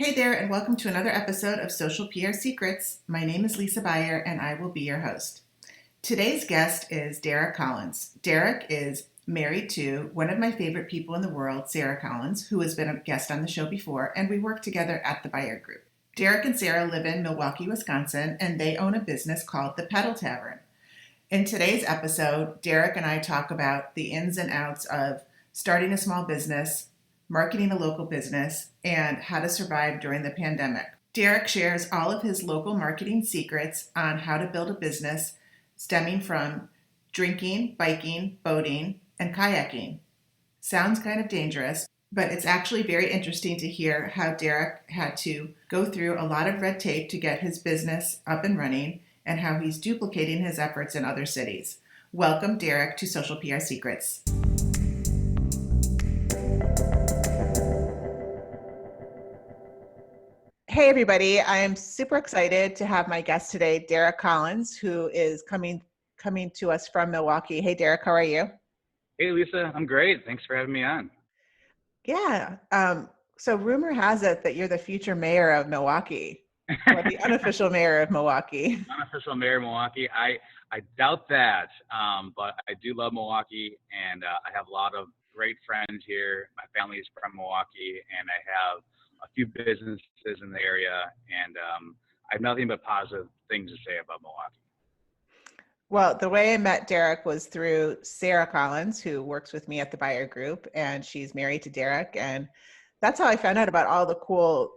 Hey there, and welcome to another episode of Social PR Secrets. My name is Lisa Beyer, and I will be your host. Today's guest is Derek Collins. Derek is married to one of my favorite people in the world, Sarah Collins, who has been a guest on the show before, and we work together at the Beyer Group. Derek and Sarah live in Milwaukee, Wisconsin, and they own a business called the Tavern. In today's episode, Derek and I talk about the ins and outs of starting a small business, marketing a local business, and how to survive during the pandemic. Derek shares all of his local marketing secrets on how to build a business stemming from drinking, biking, boating, and kayaking. Sounds kind of dangerous, but it's actually very interesting to hear how Derek had to go through a lot of red tape to get his business up and running and how he's duplicating his efforts in other cities. Welcome, Derek, to Social PR Secrets. Hey, everybody. I am super excited to have my guest today, Derek Collins, who is coming to us from Milwaukee. Hey, Derek, how are you? Hey, Lisa, I'm great. Thanks for having me on. Yeah. So rumor has it that you're the future mayor of Milwaukee, or the unofficial mayor of Milwaukee. Unofficial mayor of Milwaukee. I doubt that, but I do love Milwaukee, and I have a lot of great friends here. My family is from Milwaukee, and I have a few businesses in the area, and I have nothing but positive things to say about Milwaukee. Well, the way I met Derek was through Sarah Collins, who works with me at the Beyer Group, and she's married to Derek. And that's how I found out about all the cool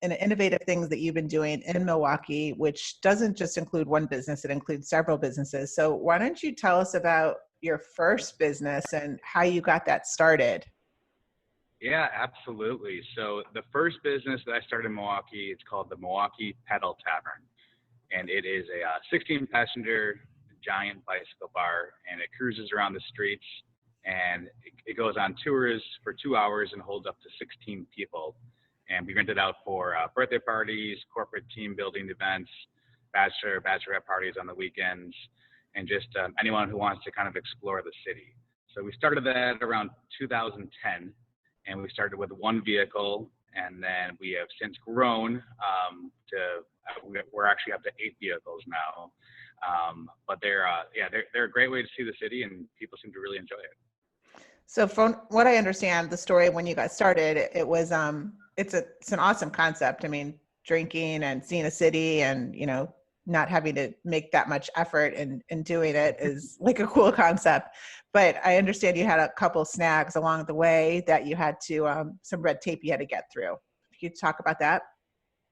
and innovative things that you've been doing in Milwaukee, which doesn't just include one business, it includes several businesses. So why don't you tell us about your first business and how you got that started? Yeah, absolutely. So the first business that I started in Milwaukee, it's called the Milwaukee Pedal Tavern, and it is a 16-passenger giant bicycle bar, and it cruises around the streets, and it goes on tours for 2 hours and holds up to 16 people. And we rent it out for birthday parties, corporate team building events, bachelorette parties on the weekends, and just anyone who wants to kind of explore the city. So we started that around 2010, and we started with one vehicle, and then we have since grown we're actually up to 8 vehicles now. But they're a great way to see the city, and people seem to really enjoy it. So from what I understand, the story when you got started, it was it's an awesome concept. I mean, drinking and seeing a city and, not having to make that much effort in doing it is like a cool concept. But I understand you had a couple snags along the way that you had to, some red tape you had to get through. Can you talk about that?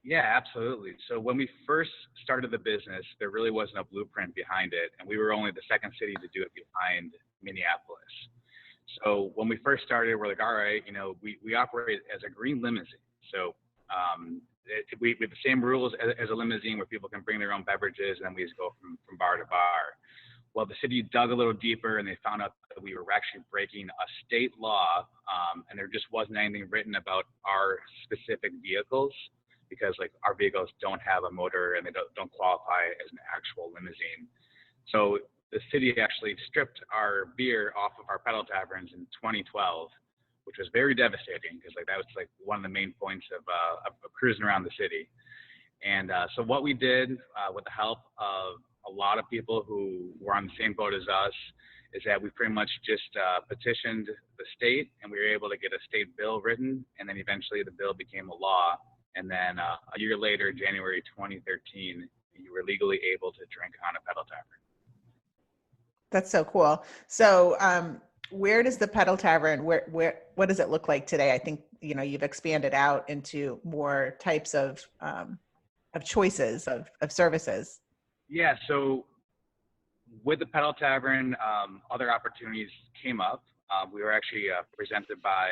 Yeah, absolutely. So when we first started the business, there really wasn't a blueprint behind it, and we were only the second city to do it behind Minneapolis. So when we first started, we're like, all right, we operate as a green limousine. So we have the same rules as a limousine where people can bring their own beverages, and then we just go from bar to bar. Well, the city dug a little deeper, and they found out that we were actually breaking a state law, and there just wasn't anything written about our specific vehicles, because like our vehicles don't have a motor and they don't qualify as an actual limousine. So the city actually stripped our beer off of our pedal taverns in 2012, which was very devastating because like that was like one of the main points of cruising around the city. And so what we did with the help of a lot of people who were on the same boat as us is that we pretty much just petitioned the state, and we were able to get a state bill written, and then eventually the bill became a law. And then a year later, January 2013, you were legally able to drink on a pedal tavern. That's so cool. So where does the Pedal Tavern, what does it look like today? I think, you've expanded out into more types of choices of services. Yeah, so with the pedal tavern, other opportunities came up. We were actually presented by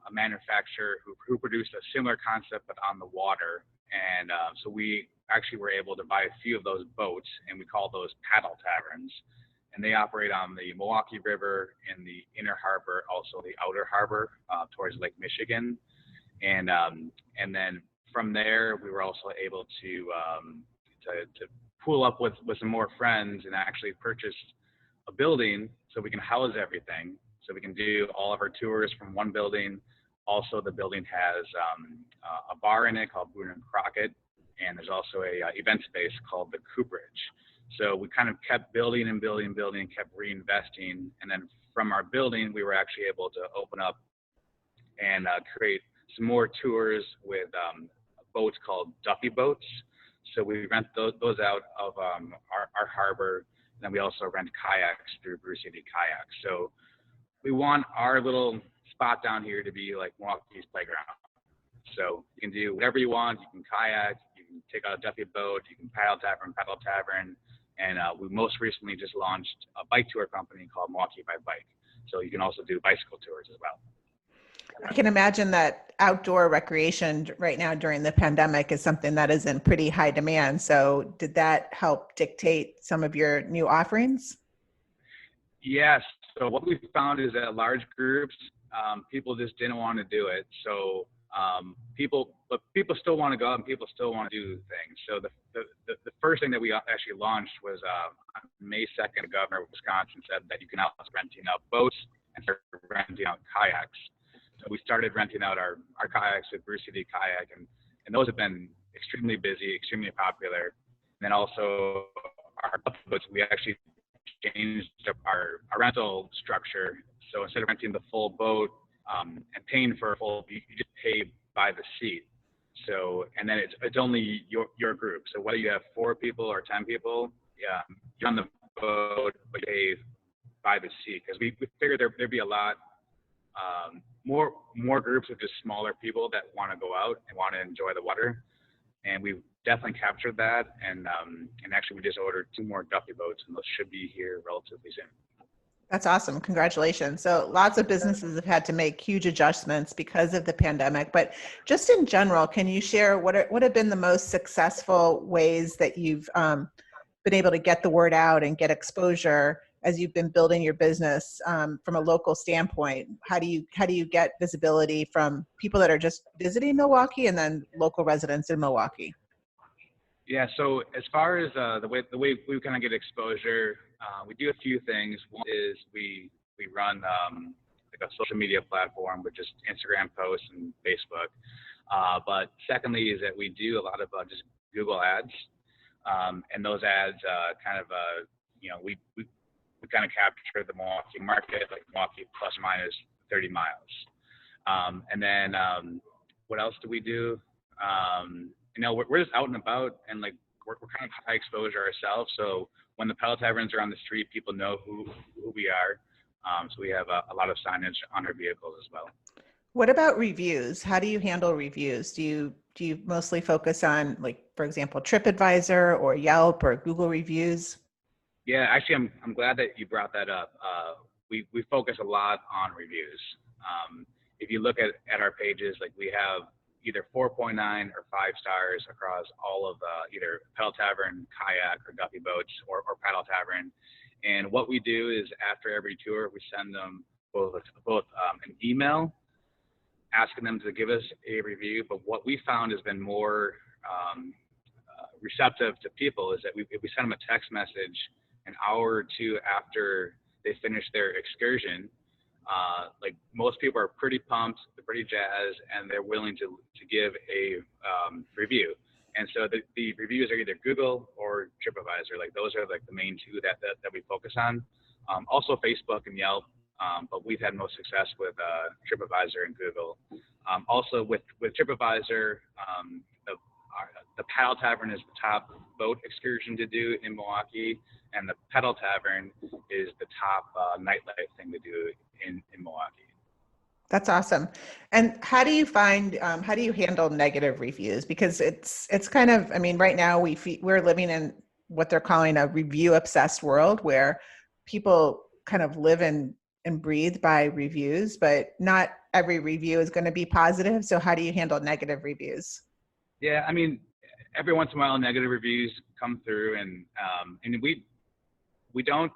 a manufacturer who produced a similar concept but on the water, and so we actually were able to buy a few of those boats, and we call those paddle taverns, and they operate on the Milwaukee River in the inner harbor, also the outer harbor towards Lake Michigan, and then from there we were also able to pool up with some more friends and actually purchase a building so we can house everything. So we can do all of our tours from one building, Also, the building has a bar in it called Boone and Crockett, and there's also a event space called the Cooperage. So we kind of kept building and building and building and kept reinvesting. And then from our building, we were actually able to open up and create some more tours with boats called Duffy boats. So we rent those out of our harbor. And then we also rent kayaks through Brew City Kayaks. So we want our little spot down here to be like Milwaukee's playground. So you can do whatever you want. You can kayak, you can take out a Duffy boat, you can paddle tavern. And we most recently just launched a bike tour company called Milwaukee by Bike. So you can also do bicycle tours as well. I can imagine that outdoor recreation right now during the pandemic is something that is in pretty high demand. So did that help dictate some of your new offerings? Yes. So what we found is that large groups, people just didn't want to do it. So people still want to go out and people still want to do things. So the first thing that we actually launched was on May 2nd, the governor of Wisconsin said that you can now start renting out boats and start renting out kayaks. So we started renting out our kayaks with Brew City Kayak, and those have been extremely busy, extremely popular. And then also our boats, we actually changed up our rental structure. So instead of renting the full boat and paying for a full, you just pay by the seat. So, and then it's only your group. So whether you have 4 people or 10 people, yeah, you're on the boat, but you pay by the seat. Because we figured there'd be a lot more groups of just smaller people that want to go out and want to enjoy the water. And we've definitely captured that. And actually we just ordered 2 more Duffy boats, and those should be here relatively soon. That's awesome. Congratulations. So lots of businesses have had to make huge adjustments because of the pandemic, but just in general, can you share what have been the most successful ways that you've been able to get the word out and get exposure as you've been building your business from a local standpoint? How do you get visibility from people that are just visiting Milwaukee and then local residents in Milwaukee? Yeah, so as far as the way we kind of get exposure, we do a few things. One is we run like a social media platform with just Instagram posts and Facebook. But secondly is that we do a lot of just Google ads, and those ads we kind of capture the Milwaukee market, like Milwaukee plus or minus 30 miles. And then what else do we do? We're just out and about, and like we're kind of high exposure ourselves. So when the pedal taverns are on the street, people know who we are. So we have a lot of signage on our vehicles as well. What about reviews? How do you handle reviews? Do you mostly focus on, like, for example, TripAdvisor or Yelp or Google reviews? Yeah, actually, I'm glad that you brought that up. We focus a lot on reviews. If you look at our pages, like we have either 4.9 or 5 stars across all of either Pedal Tavern, Kayak, or Duffy Boats, or Paddle Tavern. And what we do is after every tour, we send them both an email asking them to give us a review. But what we found has been more receptive to people is that if we send them a text message an hour or 2 after they finish their excursion, like most people are pretty pumped, they're pretty jazzed, and they're willing to give a review. And so the reviews are either Google or TripAdvisor. Like those are like the main 2 that we focus on. Also Facebook and Yelp, but we've had most success with TripAdvisor and Google. Also with TripAdvisor, the Paddle Tavern is the top boat excursion to do in Milwaukee, and the Pedal Tavern is the top nightlife thing to do in Milwaukee. That's awesome. And how do you handle negative reviews? Because it's kind of, I mean, right now we're living in what they're calling a review obsessed world where people kind of live and breathe by reviews, but not every review is going to be positive. So how do you handle negative reviews? Yeah, I mean, every once in a while negative reviews come through, and we don't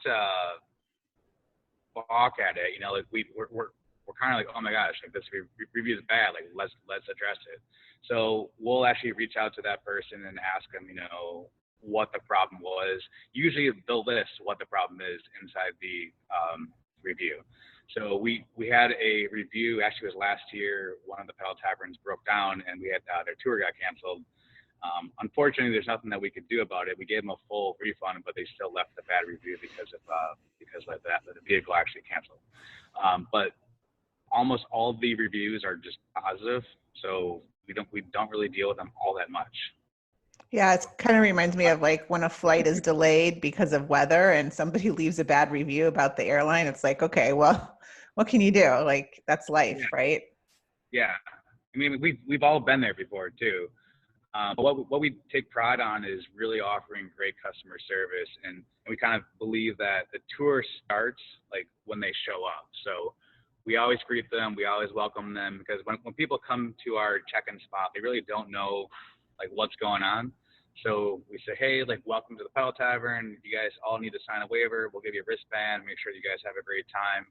balk at it. Like we're kind of like, oh my gosh, like this review is bad. Like let's address it. So we'll actually reach out to that person and ask them, what the problem was. Usually they'll list what the problem is inside the review. So we had a review, actually it was last year, one of the pedal taverns broke down and we had their tour got canceled. Unfortunately, there's nothing that we could do about it. We gave them a full refund, but they still left a bad review because of the vehicle actually canceled. But almost all the reviews are just positive, so we don't really deal with them all that much. Yeah, it kind of reminds me of like when a flight is delayed because of weather and somebody leaves a bad review about the airline. It's like, okay, well, what can you do? Like, that's life, right? Yeah. I mean, we've all been there before too. But what we take pride on is really offering great customer service, and we kind of believe that the tour starts like when they show up. So we always greet them, we always welcome them, because when people come to our check-in spot, they really don't know like what's going on. So we say, hey, like, welcome to the Pedal Tavern. You guys all need to sign a waiver. We'll give you a wristband. Make sure you guys have a great time.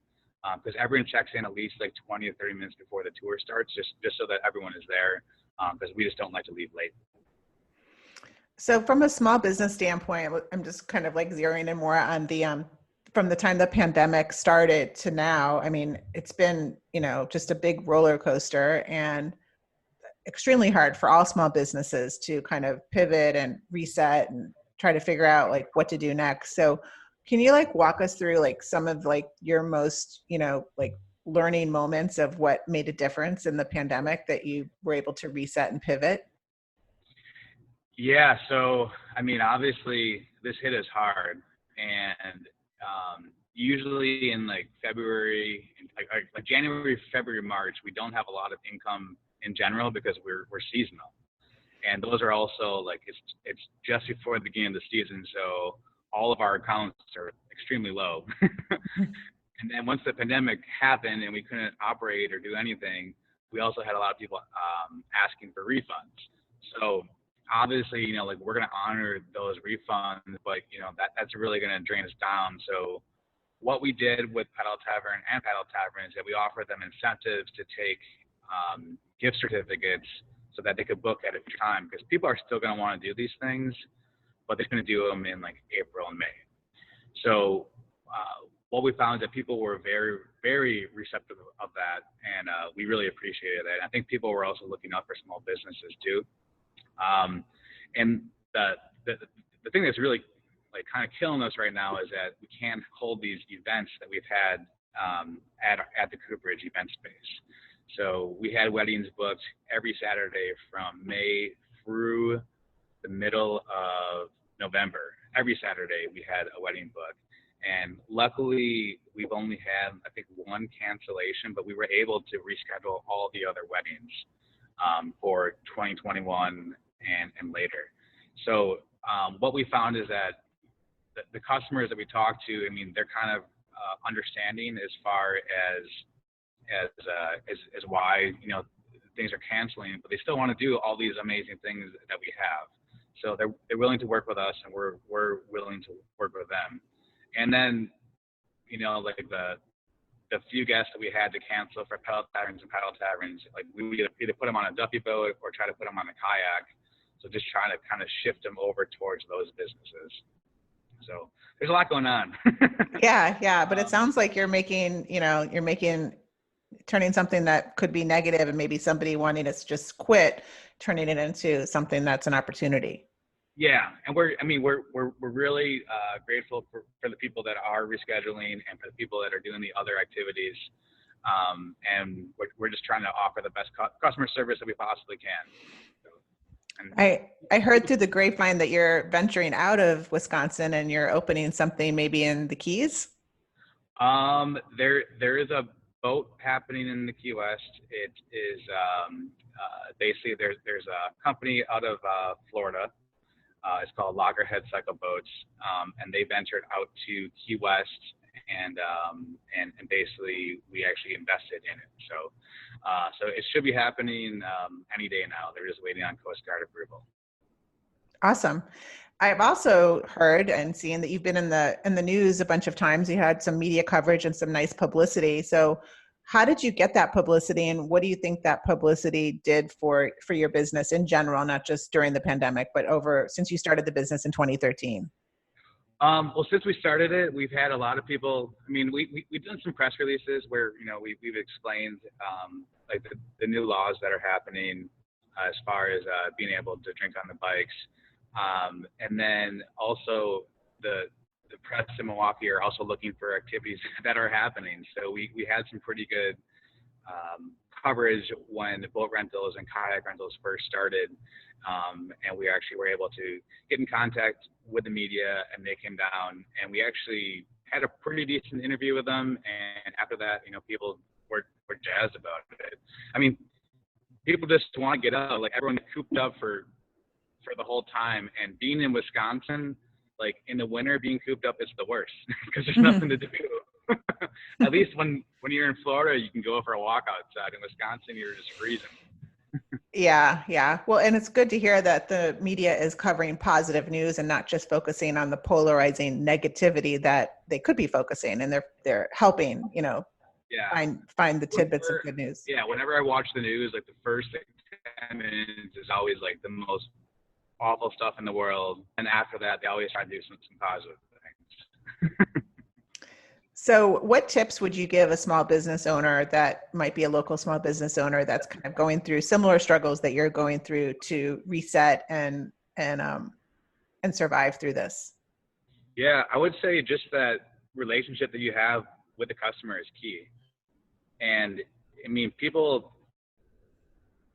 Because everyone checks in at least like 20 to 30 minutes before the tour starts, just so that everyone is there. Because we just don't like to leave late. So from a small business standpoint, I'm just kind of like zeroing in more on the from the time the pandemic started to now. I mean, it's been, just a big roller coaster and extremely hard for all small businesses to kind of pivot and reset and try to figure out like what to do next. So can you like walk us through like some of like your most, like learning moments of what made a difference in the pandemic that you were able to reset and pivot? Yeah, so I mean, obviously this hit us hard, and usually in like February, like January, February, March, we don't have a lot of income in general because we're seasonal, and those are also like it's just before the beginning of the season, so all of our accounts are extremely low. And then once the pandemic happened and we couldn't operate or do anything, we also had a lot of people asking for refunds. So obviously, like we're going to honor those refunds, but that's really going to drain us down. So what we did with Pedal Tavern and Pedal Tavern is that we offered them incentives to take gift certificates so that they could book at a time, because people are still going to want to do these things, but they're going to do them in like April and May. So what we found is that people were very, very receptive of that, and we really appreciated that. I think people were also looking out for small businesses too. And the thing that's really like kind of killing us right now is that we can't hold these events that we've had at the Cooperage event space. So we had weddings booked every Saturday from May through the middle of November. Every Saturday we had a wedding booked. And luckily, we've only had, I think, one cancellation, but we were able to reschedule all the other weddings for 2021 and later. So what we found is that the customers that we talk to, I mean, they're kind of understanding as far as why things are canceling, but they still want to do all these amazing things that we have. So they're willing to work with us, and we're willing to work with them. And then, like the few guests that we had to cancel for Pedal Taverns and Paddle Taverns, like we either put them on a Duffy boat or try to put them on a kayak. So just trying to kind of shift them over towards those businesses. So there's a lot going on. Yeah. But it sounds like you're turning something that could be negative and maybe somebody wanting to just quit, turning it into something that's an opportunity. Yeah, and we're really grateful for the people that are rescheduling and for the people that are doing the other activities, and we're just trying to offer the best customer service that we possibly can. I heard through the grapevine that you're venturing out of Wisconsin and you're opening something maybe in the Keys. There is a boat happening in the Key West. It is basically there's a company out of Florida. It's called Loggerhead Cycle Boats, and they ventured out to Key West, and basically we actually invested in it. So it should be happening any day now. They're just waiting on Coast Guard approval. Awesome. I've also heard and seen that you've been in the news a bunch of times. You had some media coverage and some nice publicity. So how did you get that publicity, and what do you think that publicity did for your business in general, not just during the pandemic, but since you started the business in 2013? Well, since we started it, we've had a lot of people. I mean, we've done some press releases where we've explained like the new laws that are happening as far as being able to drink on the bikes, and then also the press in Milwaukee are also looking for activities that are happening. So we had some pretty good coverage when the boat rentals and kayak rentals first started. And we actually were able to get in contact with the media, and they came down, and we actually had a pretty decent interview with them. And after that, people were jazzed about it. I mean, people just want to get out. Like, everyone cooped up for the whole time, and being in Wisconsin, like in the winter, being cooped up is the worst because there's nothing to do. At least when you're in Florida, you can go for a walk outside. In Wisconsin, you're just freezing. Yeah, yeah. Well, and it's good to hear that the media is covering positive news and not just focusing on the polarizing negativity that they could be focusing, and they're helping, Yeah. find the tidbits of good news. Yeah, whenever I watch the news, like the first 10 minutes is always like the most awful stuff in the world, and after that, they always try to do some positive things. So what tips would you give a small business owner that might be a local small business owner that's kind of going through similar struggles that you're going through to reset and survive through this? Yeah, I would say just that relationship that you have with the customer is key. And I mean, people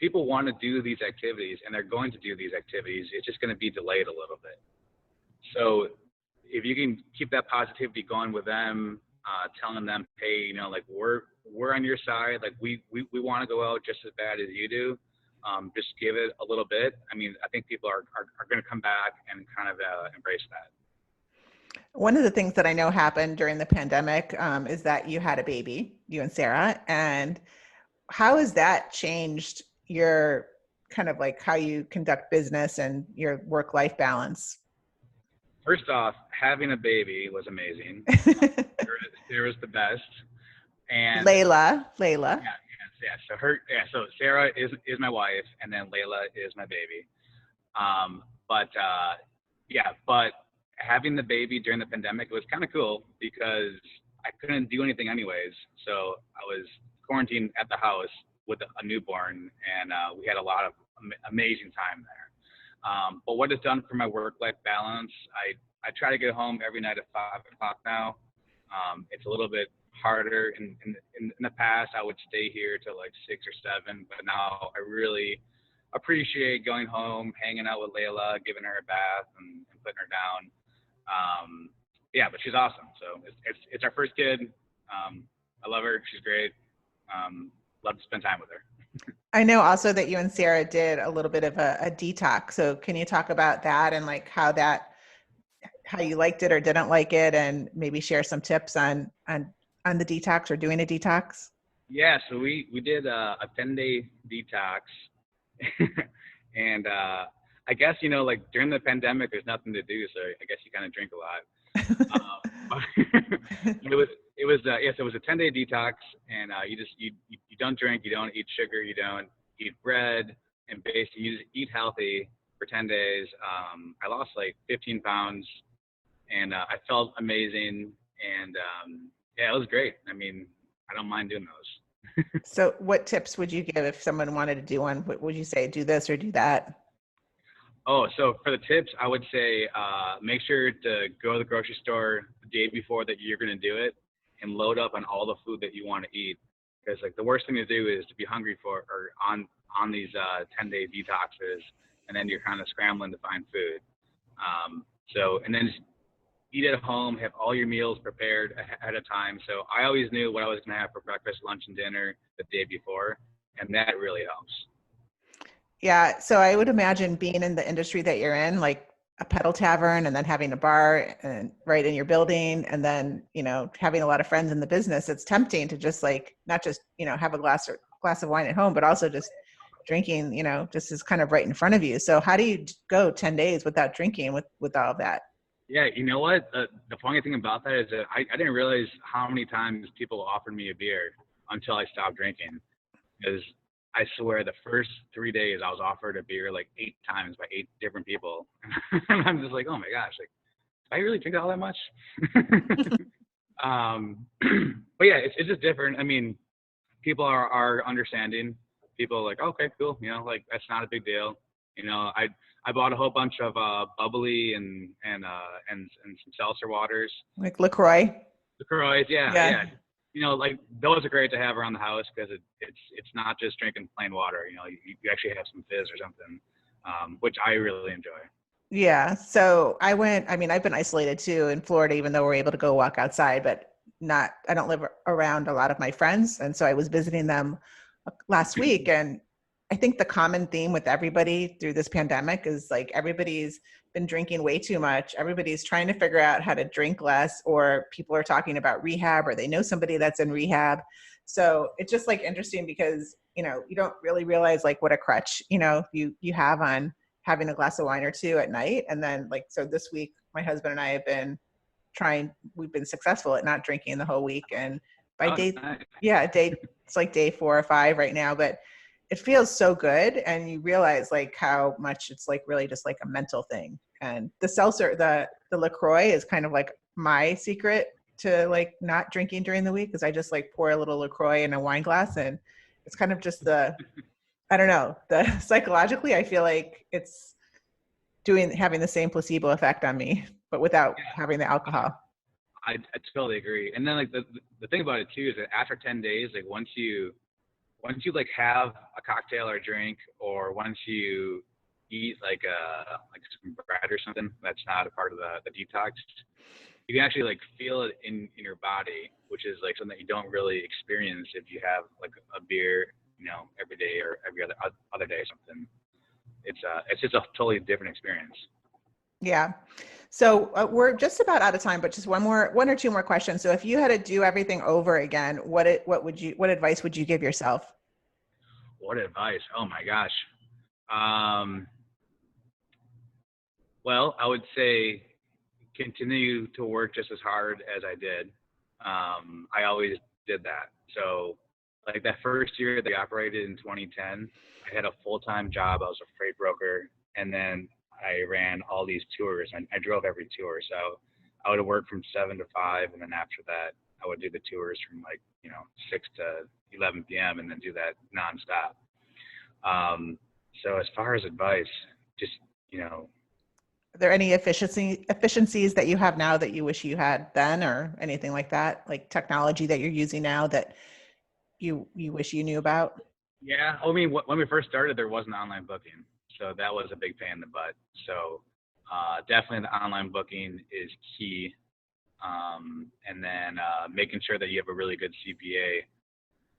want to do these activities, and they're going to do these activities. It's just going to be delayed a little bit. So if you can keep that positivity going with them, telling them, hey, like we're on your side. Like we want to go out just as bad as you do. Just give it a little bit. I mean, I think people are going to come back and kind of embrace that. One of the things that I know happened during the pandemic is that you had a baby, you and Sarah. And how has that changed your kind of like how you conduct business and your work-life balance? First off, having a baby was amazing. Sarah was the best. And Layla. Yeah. So Sarah is my wife, and then Layla is my baby. But having the baby during the pandemic was kind of cool because I couldn't do anything anyways. So I was quarantined at the house with a newborn, and we had a lot of amazing time there. But what it's done for my work-life balance, I try to get home every night at 5 o'clock now. It's a little bit harder. In the past, I would stay here till like 6 or 7, but now I really appreciate going home, hanging out with Layla, giving her a bath, and putting her down. But she's awesome. So it's our first kid. I love her. She's great. Love to spend time with her. I know also that you and Sarah did a little bit of a detox. So can you talk about that and like how you liked it or didn't like it, and maybe share some tips on the detox or doing a detox? Yeah, so we did a 10-day detox. And I guess, like during the pandemic, there's nothing to do. So I guess you kind of drink a lot. It was a 10-day detox, and you don't drink, you don't eat sugar, you don't eat bread, and basically you just eat healthy for 10 days. I lost like 15 pounds, and I felt amazing, and it was great. I mean, I don't mind doing those. So what tips would you give if someone wanted to do one? What would you say? Do this or do that? Oh, so for the tips, I would say make sure to go to the grocery store the day before that you're going to do it, and load up on all the food that you want to eat. Because like the worst thing to do is to be hungry on these 10-day detoxes, and then you're kind of scrambling to find food. And then just eat at home, have all your meals prepared ahead of time. So I always knew what I was going to have for breakfast, lunch, and dinner the day before, and that really helps. Yeah. So I would imagine being in the industry that you're in, like a pedal tavern, and then having a bar and right in your building, and then, having a lot of friends in the business, it's tempting to just like, not just, have a glass of wine at home, but also just drinking, just is kind of right in front of you. So how do you go 10 days without drinking with all of that? Yeah, you know what? The funny thing about that is that I didn't realize how many times people offered me a beer until I stopped drinking. Because I swear the first 3 days I was offered a beer like 8 times by 8 different people. And I'm just like, oh my gosh, like I really drink all that much. But yeah, it's just different. I mean, people are understanding. People are like, okay, cool. Like that's not a big deal. I bought a whole bunch of bubbly and some seltzer waters. Like LaCroix. LaCroix, yeah, Yeah. yeah. Like those are great to have around the house because it's not just drinking plain water. You actually have some fizz or something, which I really enjoy. Yeah. So I mean, I've been isolated too in Florida, even though we're able to go walk outside, but I don't live around a lot of my friends. And so I was visiting them last week. And I think the common theme with everybody through this pandemic is like everybody's been drinking way too much. Everybody's trying to figure out how to drink less, or people are talking about rehab, or they know somebody that's in rehab. So it's just like interesting because, you don't really realize like what a crutch, you have on having a glass of wine or two at night. And then so this week, my husband and I have been we've been successful at not drinking the whole week. And by Oh, day, nice. yeah, it's like day 4 or 5 right now, but it feels so good. And you realize like how much it's like really just like a mental thing. And the seltzer, the LaCroix is kind of like my secret to like not drinking during the week, because I just like pour a little LaCroix in a wine glass, and it's kind of just I don't know, psychologically, I feel like it's having the same placebo effect on me, but without having the alcohol. I totally agree. And then like the thing about it too is that after 10 days, like once you like have a cocktail or a drink, or once you eat like some bread or something that's not a part of the detox, you can actually like feel it in your body, which is like something that you don't really experience if you have like a beer, every day or every other day or something. It's just a totally different experience. Yeah. So we're just about out of time, but just one or two more questions. So if you had to do everything over again, what advice would you give yourself? What advice? Oh my gosh. Well, I would say continue to work just as hard as I did. I always did that. So, like that first year that I operated in 2010, I had a full-time job. I was a freight broker, and then I ran all these tours. I drove every tour. So I would work from 7 to 5, and then after that, I would do the tours from 6 to 11 p.m. and then do that nonstop. So as far as advice, just Are there any efficiencies that you have now that you wish you had then, or anything like that, like technology that you're using now that you wish you knew about? yeah. I mean, when we first started, there wasn't online booking, so that was a big pain in the butt. So definitely the online booking is key. And then making sure that you have a really good CPA.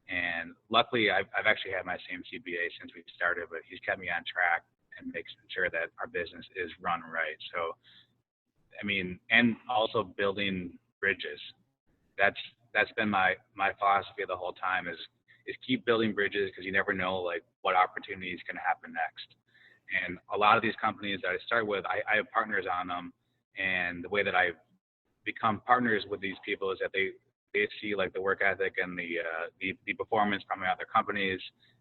And luckily, I've actually had my same CPA since we started, but he's kept me on track and makes sure that our business is run right. So, I mean, and also building bridges. That's been my philosophy the whole time is keep building bridges, because you never know like what opportunity is going to happen next. And a lot of these companies that I start with, I have partners on them, and the way that I've become partners with these people is that they see like the work ethic and the performance coming out of their companies,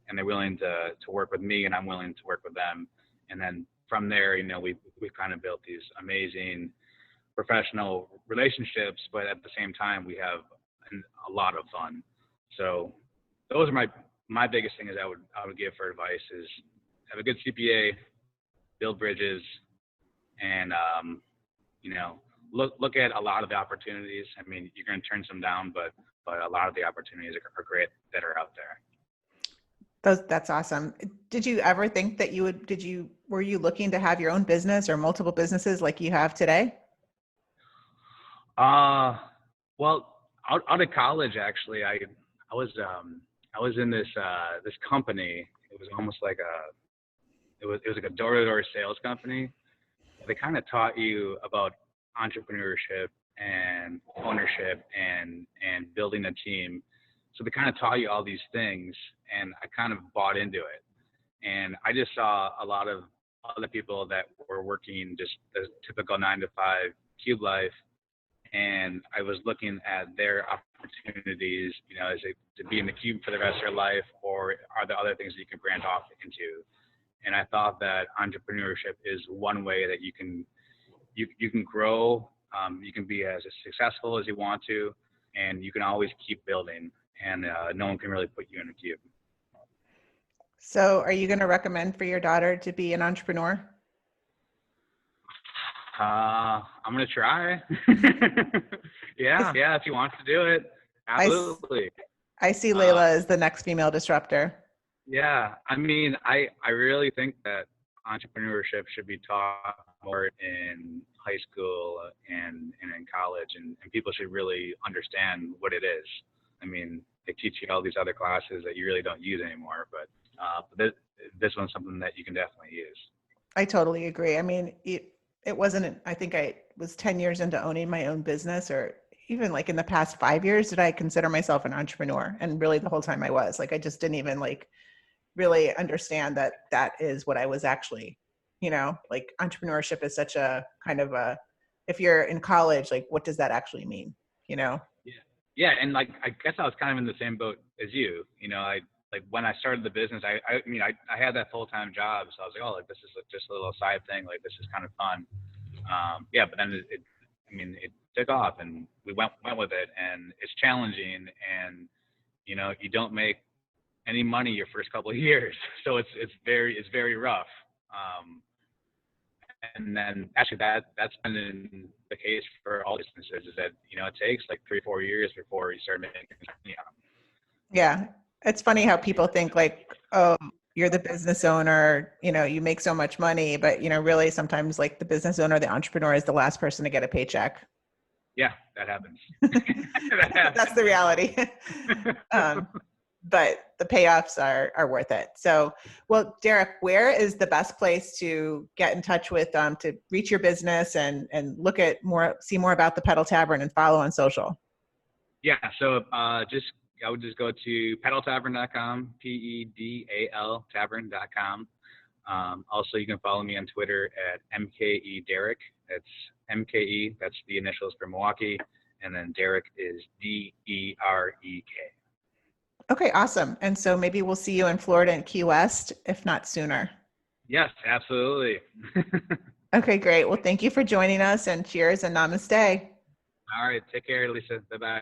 and they're willing to work with me, and I'm willing to work with them. And then from there, we've kind of built these amazing professional relationships, but at the same time, we have a lot of fun. So those are my biggest thing is I would give for advice is have a good CPA, build bridges, and look at a lot of the opportunities. I mean, you're going to turn some down, but a lot of the opportunities are great that are out there. That's awesome. Did you ever think that were you looking to have your own business or multiple businesses like you have today? Well, out of college, actually, I was in this company. It was almost like it was like a door-to-door sales company. They kind of taught you about entrepreneurship and ownership and building a team. So they kind of taught you all these things, and I kind of bought into it. And I just saw a lot of other people that were working just the typical 9 to 5 cube life, and I was looking at their opportunities, is it to be in the cube for the rest of their life, or are there other things that you can branch off into? And I thought that entrepreneurship is one way that you can grow You can be as successful as you want to, and you can always keep building, and no one can really put you in a cube. So are you going to recommend for your daughter to be an entrepreneur? I'm gonna try. Yeah, if he wants to do it, absolutely. I see Uh, Layla as the next female disruptor. yeah, I mean, I really think that entrepreneurship should be taught more in high school and in college, and people should really understand what it is. I mean, they teach you all these other classes that you really don't use anymore, but this one's something that you can definitely use. I totally agree. I mean, it wasn't, I think I was 10 years into owning my own business, or even like in the past 5 years, did I consider myself an entrepreneur? And really the whole time I was like, I just didn't even like really understand that that is what I was actually, like entrepreneurship is such a kind of a, if you're in college, like what does that actually mean? Yeah. Yeah, and like I guess I was kind of in the same boat as you. I like when I started the business, I had that full-time job, so I was like, oh, like this is just a little side thing, like this is kind of fun. Yeah, but then it took off, and we went with it, and it's challenging, and you don't make any money your first couple of years, so it's very rough. Um, and then actually that's been the case for all businesses, is that it takes like 3 or 4 years before you start making money on them. Yeah. It's funny how people think like, oh, you're the business owner, you make so much money, but really sometimes like the business owner, the entrepreneur is the last person to get a paycheck. Yeah, that happens. That That's happens. the reality. But the payoffs are worth it. So, well, Derek, where is the best place to get in touch with, to reach your business and look at see more about the Pedal Tavern and follow on social? Yeah, so I would just go to pedaltavern.com, PEDAL tavern.com. Also, you can follow me on Twitter at MKE Derek. That's MKE, that's the initials for Milwaukee, and then Derek is DEREK. Okay, awesome. And so maybe we'll see you in Florida and Key West, if not sooner. Yes, absolutely. Okay, great. Well, thank you for joining us, and cheers and namaste. All right, take care, Lisa. Bye-bye.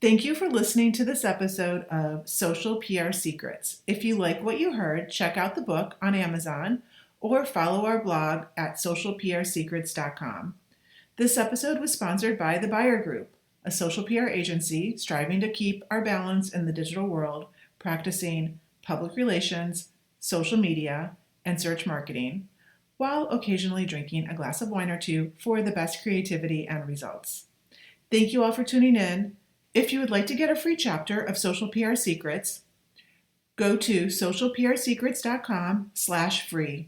Thank you for listening to this episode of Social PR Secrets. If you like what you heard, check out the book on Amazon or follow our blog at socialprsecrets.com. This episode was sponsored by The Buyer Group, a social PR agency striving to keep our balance in the digital world, practicing public relations, social media, and search marketing, while occasionally drinking a glass of wine or two for the best creativity and results. Thank you all for tuning in. If you would like to get a free chapter of Social PR Secrets, go to socialprsecrets.com/free.